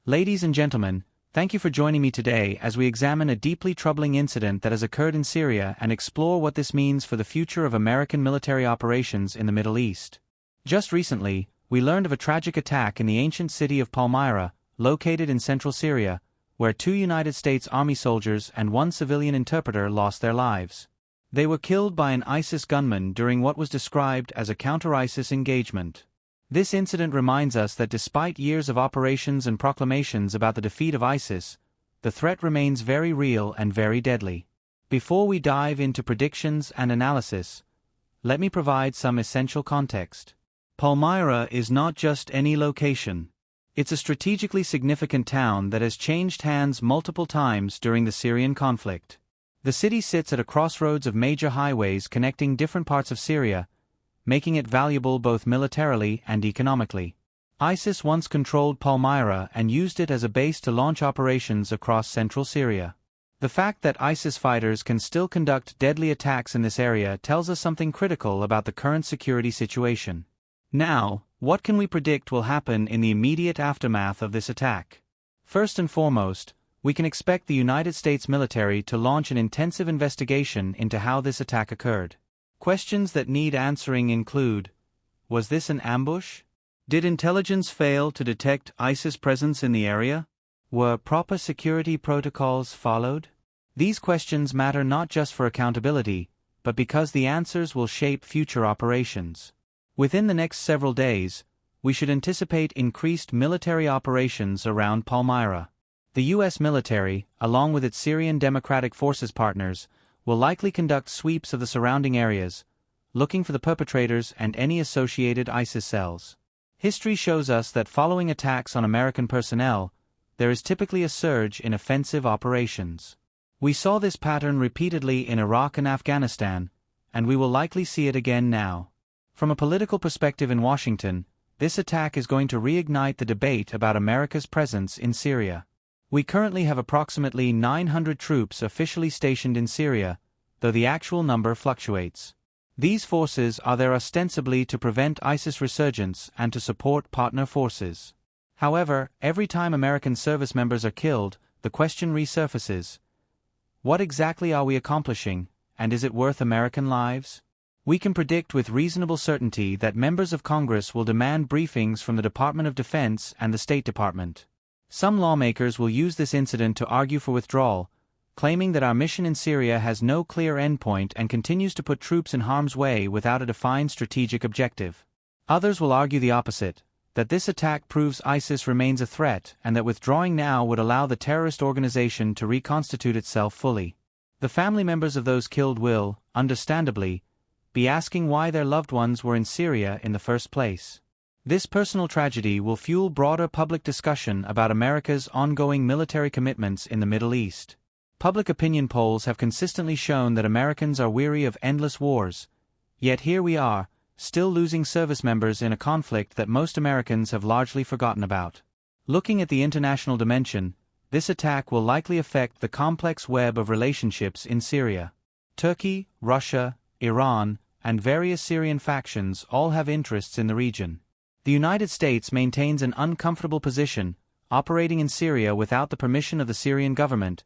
Ladies and gentlemen, thank you for joining me today as we examine a deeply troubling incident that has occurred in Syria and explore what this means for the future of American military operations in the Middle East. Just recently, we learned of a tragic attack in the ancient city of Palmyra, located in central Syria, where 2 United States Army soldiers and 1 civilian interpreter lost their lives. They were killed by an ISIS gunman during what was described as a counter-ISIS engagement. This incident reminds us that despite years of operations and proclamations about the defeat of ISIS, the threat remains very real and very deadly. Before we dive into predictions and analysis, let me provide some essential context. Palmyra is not just any location. It's a strategically significant town that has changed hands multiple times during the Syrian conflict. The city sits at a crossroads of major highways connecting different parts of Syria, making it valuable both militarily and economically. ISIS once controlled Palmyra and used it as a base to launch operations across central Syria. The fact that ISIS fighters can still conduct deadly attacks in this area tells us something critical about the current security situation. Now, what can we predict will happen in the immediate aftermath of this attack? First and foremost, we can expect the United States military to launch an intensive investigation into how this attack occurred. Questions that need answering include: was this an ambush? Did intelligence fail to detect ISIS presence in the area? Were proper security protocols followed? These questions matter not just for accountability, but because the answers will shape future operations. Within the next several days, we should anticipate increased military operations around Palmyra. The U.S. military, along with its Syrian Democratic Forces partners, will likely conduct sweeps of the surrounding areas, looking for the perpetrators and any associated ISIS cells. History shows us that following attacks on American personnel, there is typically a surge in offensive operations. We saw this pattern repeatedly in Iraq and Afghanistan, and we will likely see it again now. From a political perspective in Washington, this attack is going to reignite the debate about America's presence in Syria. We currently have approximately 900 troops officially stationed in Syria, though the actual number fluctuates. These forces are there ostensibly to prevent ISIS resurgence and to support partner forces. However, every time American service members are killed, the question resurfaces: what exactly are we accomplishing, and is it worth American lives? We can predict with reasonable certainty that members of Congress will demand briefings from the Department of Defense and the State Department. Some lawmakers will use this incident to argue for withdrawal, claiming that our mission in Syria has no clear endpoint and continues to put troops in harm's way without a defined strategic objective. Others will argue the opposite, that this attack proves ISIS remains a threat and that withdrawing now would allow the terrorist organization to reconstitute itself fully. The family members of those killed will, understandably, be asking why their loved ones were in Syria in the first place. This personal tragedy will fuel broader public discussion about America's ongoing military commitments in the Middle East. Public opinion polls have consistently shown that Americans are weary of endless wars, yet here we are, still losing service members in a conflict that most Americans have largely forgotten about. Looking at the international dimension, this attack will likely affect the complex web of relationships in Syria. Turkey, Russia, Iran, and various Syrian factions all have interests in the region. The United States maintains an uncomfortable position, operating in Syria without the permission of the Syrian government,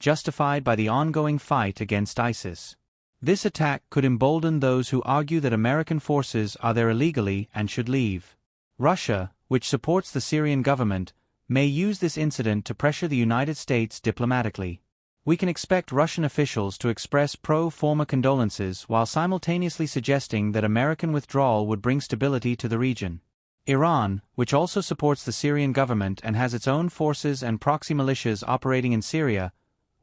justified by the ongoing fight against ISIS. This attack could embolden those who argue that American forces are there illegally and should leave. Russia, which supports the Syrian government, may use this incident to pressure the United States diplomatically. We can expect Russian officials to express pro forma condolences while simultaneously suggesting that American withdrawal would bring stability to the region. Iran, which also supports the Syrian government and has its own forces and proxy militias operating in Syria,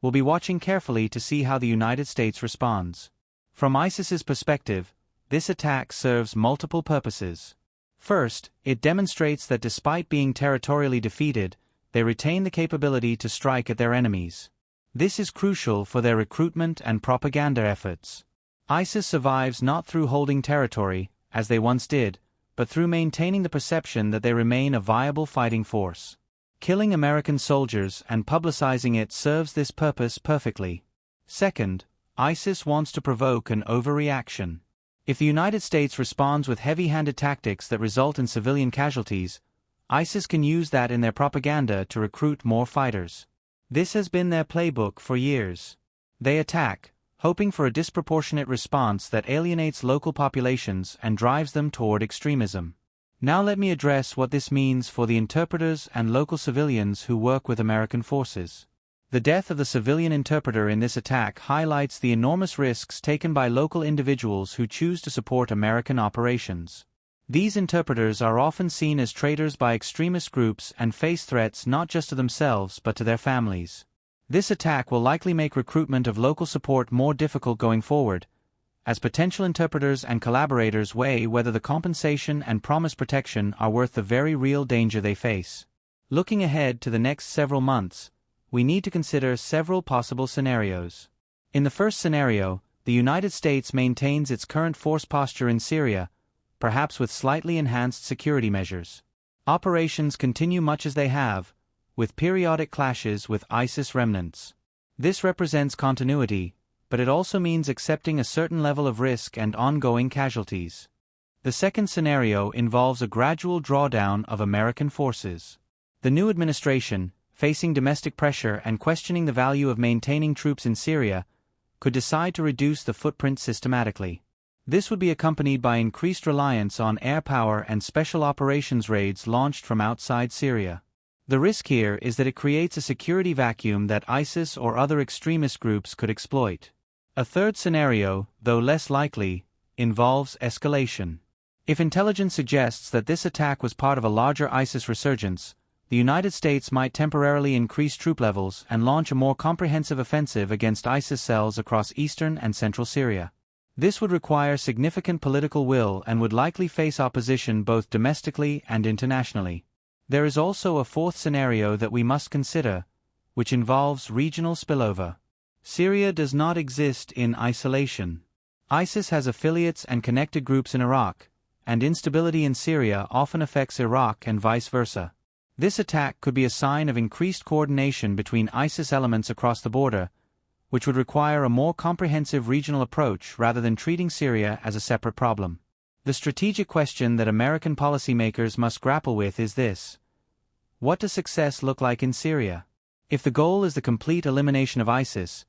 will be watching carefully to see how the United States responds. From ISIS's perspective, this attack serves multiple purposes. First, it demonstrates that despite being territorially defeated, they retain the capability to strike at their enemies. This is crucial for their recruitment and propaganda efforts. ISIS survives not through holding territory, as they once did, but through maintaining the perception that they remain a viable fighting force. Killing American soldiers and publicizing it serves this purpose perfectly. Second, ISIS wants to provoke an overreaction. If the United States responds with heavy-handed tactics that result in civilian casualties, ISIS can use that in their propaganda to recruit more fighters. This has been their playbook for years. They attack, hoping for a disproportionate response that alienates local populations and drives them toward extremism. Now let me address what this means for the interpreters and local civilians who work with American forces. The death of the civilian interpreter in this attack highlights the enormous risks taken by local individuals who choose to support American operations. These interpreters are often seen as traitors by extremist groups and face threats not just to themselves but to their families. This attack will likely make recruitment of local support more difficult going forward, as potential interpreters and collaborators weigh whether the compensation and promised protection are worth the very real danger they face. Looking ahead to the next several months, we need to consider several possible scenarios. In the first scenario, the United States maintains its current force posture in Syria, perhaps with slightly enhanced security measures. Operations continue much as they have, with periodic clashes with ISIS remnants. This represents continuity, but it also means accepting a certain level of risk and ongoing casualties. The second scenario involves a gradual drawdown of American forces. The new administration, facing domestic pressure and questioning the value of maintaining troops in Syria, could decide to reduce the footprint systematically. This would be accompanied by increased reliance on air power and special operations raids launched from outside Syria. The risk here is that it creates a security vacuum that ISIS or other extremist groups could exploit. A third scenario, though less likely, involves escalation. If intelligence suggests that this attack was part of a larger ISIS resurgence, the United States might temporarily increase troop levels and launch a more comprehensive offensive against ISIS cells across eastern and central Syria. This would require significant political will and would likely face opposition both domestically and internationally. There is also a fourth scenario that we must consider, which involves regional spillover. Syria does not exist in isolation. ISIS has affiliates and connected groups in Iraq, and instability in Syria often affects Iraq and vice versa. This attack could be a sign of increased coordination between ISIS elements across the border, which would require a more comprehensive regional approach rather than treating Syria as a separate problem. The strategic question that American policymakers must grapple with is this: what does success look like in Syria? If the goal is the complete elimination of ISIS,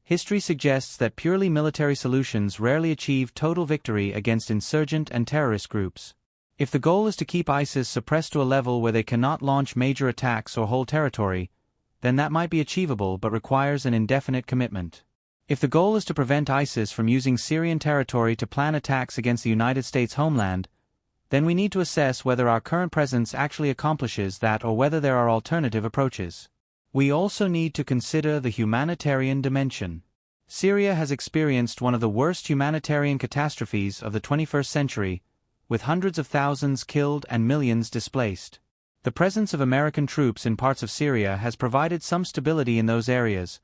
history suggests that purely military solutions rarely achieve total victory against insurgent and terrorist groups. If the goal is to keep ISIS suppressed to a level where they cannot launch major attacks or hold territory, then that might be achievable but requires an indefinite commitment. If the goal is to prevent ISIS from using Syrian territory to plan attacks against the United States homeland, then we need to assess whether our current presence actually accomplishes that or whether there are alternative approaches. We also need to consider the humanitarian dimension. Syria has experienced one of the worst humanitarian catastrophes of the 21st century, with hundreds of thousands killed and millions displaced. The presence of American troops in parts of Syria has provided some stability in those areas,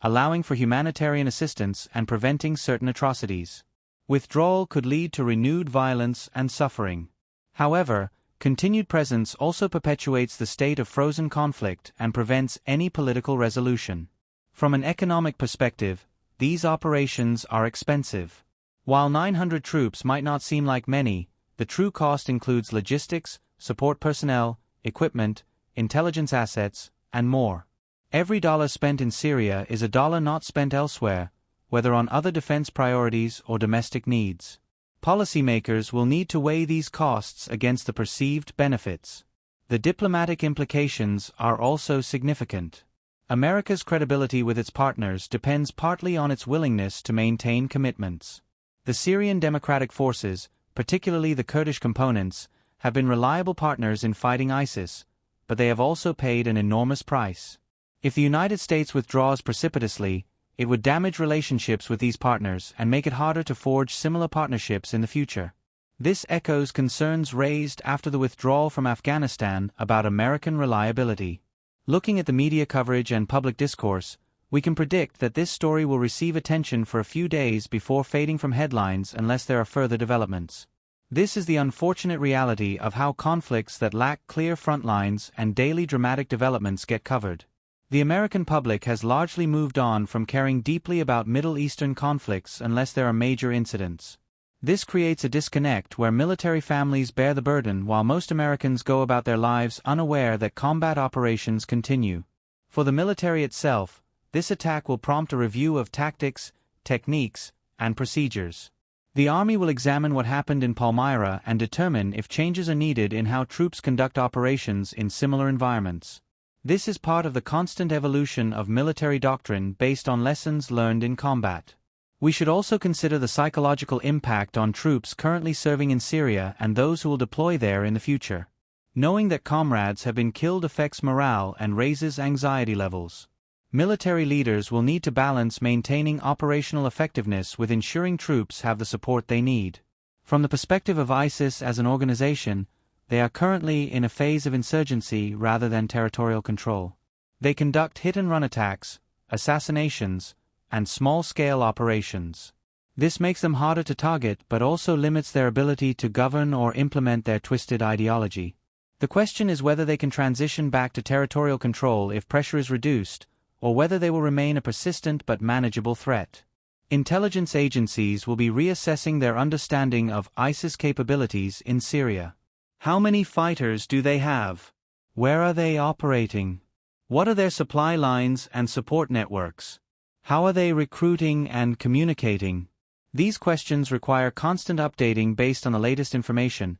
allowing for humanitarian assistance and preventing certain atrocities. Withdrawal could lead to renewed violence and suffering. However, continued presence also perpetuates the state of frozen conflict and prevents any political resolution. From an economic perspective, these operations are expensive. While 900 troops might not seem like many, the true cost includes logistics, support personnel, equipment, intelligence assets, and more. Every dollar spent in Syria is a dollar not spent elsewhere, whether on other defense priorities or domestic needs. Policymakers will need to weigh these costs against the perceived benefits. The diplomatic implications are also significant. America's credibility with its partners depends partly on its willingness to maintain commitments. The Syrian Democratic Forces, particularly the Kurdish components, have been reliable partners in fighting ISIS, but they have also paid an enormous price. If the United States withdraws precipitously, it would damage relationships with these partners and make it harder to forge similar partnerships in the future. This echoes concerns raised after the withdrawal from Afghanistan about American reliability. Looking at the media coverage and public discourse, we can predict that this story will receive attention for a few days before fading from headlines unless there are further developments. This is the unfortunate reality of how conflicts that lack clear front lines and daily dramatic developments get covered. The American public has largely moved on from caring deeply about Middle Eastern conflicts unless there are major incidents. This creates a disconnect where military families bear the burden while most Americans go about their lives unaware that combat operations continue. For the military itself, this attack will prompt a review of tactics, techniques, and procedures. The Army will examine what happened in Palmyra and determine if changes are needed in how troops conduct operations in similar environments. This is part of the constant evolution of military doctrine based on lessons learned in combat. We should also consider the psychological impact on troops currently serving in Syria and those who will deploy there in the future. Knowing that comrades have been killed affects morale and raises anxiety levels. Military leaders will need to balance maintaining operational effectiveness with ensuring troops have the support they need. From the perspective of ISIS as an organization, they are currently in a phase of insurgency rather than territorial control. They conduct hit-and-run attacks, assassinations, and small-scale operations. This makes them harder to target but also limits their ability to govern or implement their twisted ideology. The question is whether they can transition back to territorial control if pressure is reduced, or whether they will remain a persistent but manageable threat. Intelligence agencies will be reassessing their understanding of ISIS capabilities in Syria. How many fighters do they have? Where are they operating? What are their supply lines and support networks? How are they recruiting and communicating? These questions require constant updating based on the latest information,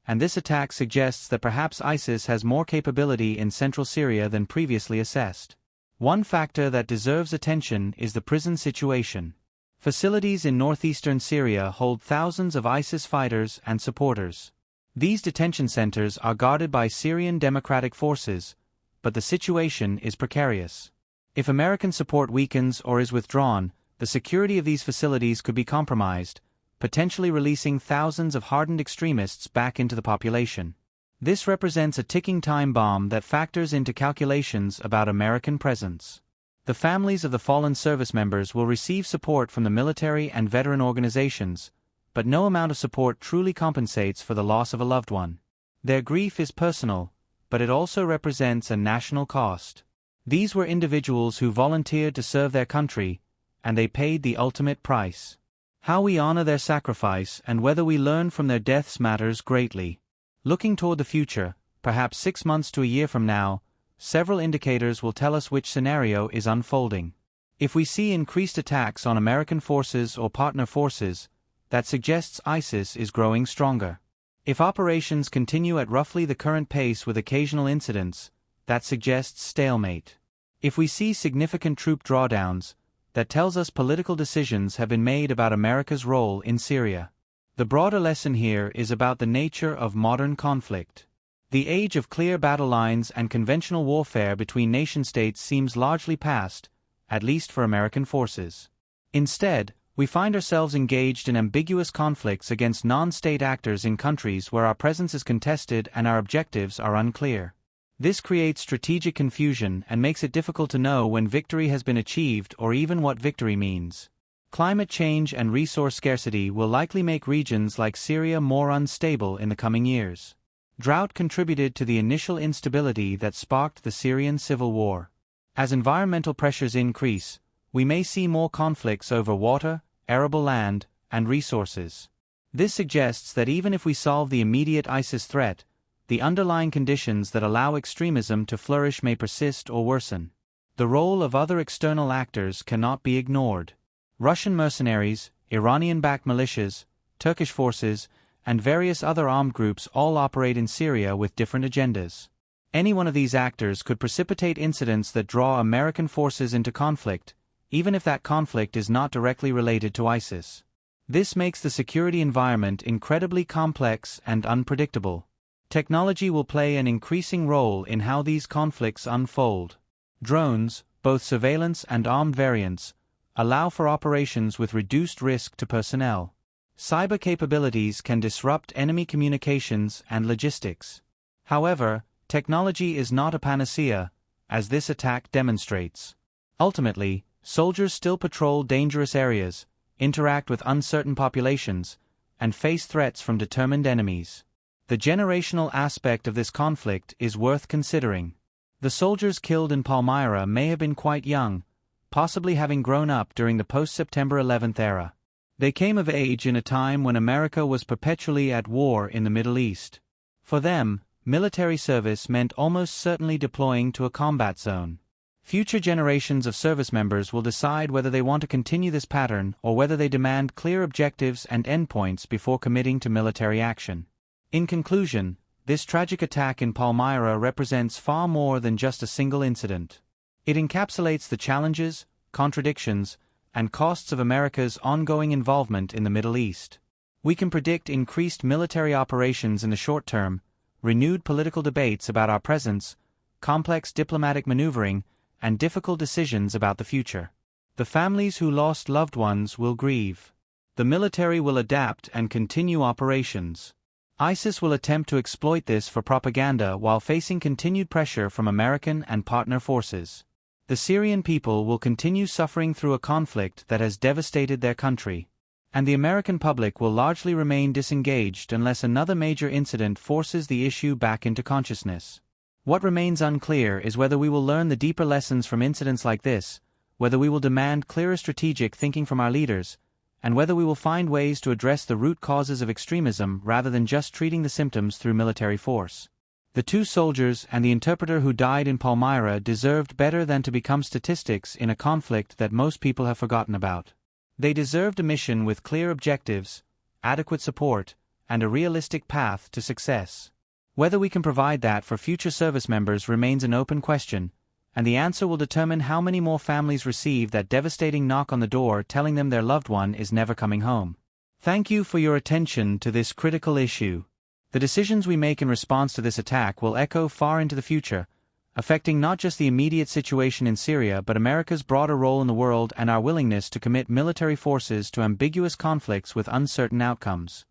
and this attack suggests that perhaps ISIS has more capability in central Syria than previously assessed. One factor that deserves attention is the prison situation. Facilities in northeastern Syria hold thousands of ISIS fighters and supporters. These detention centers are guarded by Syrian Democratic Forces, but the situation is precarious. If American support weakens or is withdrawn, the security of these facilities could be compromised, potentially releasing thousands of hardened extremists back into the population. This represents a ticking time bomb that factors into calculations about American presence. The families of the fallen service members will receive support from the military and veteran organizations, but no amount of support truly compensates for the loss of a loved one. Their grief is personal, but it also represents a national cost. These were individuals who volunteered to serve their country, and they paid the ultimate price. How we honor their sacrifice and whether we learn from their deaths matters greatly. Looking toward the future, perhaps 6 months to a year from now, several indicators will tell us which scenario is unfolding. If we see increased attacks on American forces or partner forces, that suggests ISIS is growing stronger. If operations continue at roughly the current pace with occasional incidents, that suggests stalemate. If we see significant troop drawdowns, that tells us political decisions have been made about America's role in Syria. The broader lesson here is about the nature of modern conflict. The age of clear battle lines and conventional warfare between nation-states seems largely past, at least for American forces. Instead, we find ourselves engaged in ambiguous conflicts against non-state actors in countries where our presence is contested and our objectives are unclear. This creates strategic confusion and makes it difficult to know when victory has been achieved or even what victory means. Climate change and resource scarcity will likely make regions like Syria more unstable in the coming years. Drought contributed to the initial instability that sparked the Syrian civil war. As environmental pressures increase, we may see more conflicts over water, arable land, and resources. This suggests that even if we solve the immediate ISIS threat, the underlying conditions that allow extremism to flourish may persist or worsen. The role of other external actors cannot be ignored. Russian mercenaries, Iranian-backed militias, Turkish forces, and various other armed groups all operate in Syria with different agendas. Any one of these actors could precipitate incidents that draw American forces into conflict, even if that conflict is not directly related to ISIS. This makes the security environment incredibly complex and unpredictable. Technology will play an increasing role in how these conflicts unfold. Drones, both surveillance and armed variants, allow for operations with reduced risk to personnel. Cyber capabilities can disrupt enemy communications and logistics. However, technology is not a panacea, as this attack demonstrates. Ultimately, soldiers still patrol dangerous areas, interact with uncertain populations, and face threats from determined enemies. The generational aspect of this conflict is worth considering. The soldiers killed in Palmyra may have been quite young, possibly having grown up during the post-September 11 era. They came of age in a time when America was perpetually at war in the Middle East. For them, military service meant almost certainly deploying to a combat zone. Future generations of service members will decide whether they want to continue this pattern or whether they demand clear objectives and endpoints before committing to military action. In conclusion, this tragic attack in Palmyra represents far more than just a single incident. It encapsulates the challenges, contradictions, and costs of America's ongoing involvement in the Middle East. We can predict increased military operations in the short term, renewed political debates about our presence, complex diplomatic maneuvering, and difficult decisions about the future. The families who lost loved ones will grieve. The military will adapt and continue operations. ISIS will attempt to exploit this for propaganda while facing continued pressure from American and partner forces. The Syrian people will continue suffering through a conflict that has devastated their country. And the American public will largely remain disengaged unless another major incident forces the issue back into consciousness. What remains unclear is whether we will learn the deeper lessons from incidents like this, whether we will demand clearer strategic thinking from our leaders, and whether we will find ways to address the root causes of extremism rather than just treating the symptoms through military force. The 2 soldiers and the interpreter who died in Palmyra deserved better than to become statistics in a conflict that most people have forgotten about. They deserved a mission with clear objectives, adequate support, and a realistic path to success. Whether we can provide that for future service members remains an open question, and the answer will determine how many more families receive that devastating knock on the door telling them their loved one is never coming home. Thank you for your attention to this critical issue. The decisions we make in response to this attack will echo far into the future, affecting not just the immediate situation in Syria but America's broader role in the world and our willingness to commit military forces to ambiguous conflicts with uncertain outcomes.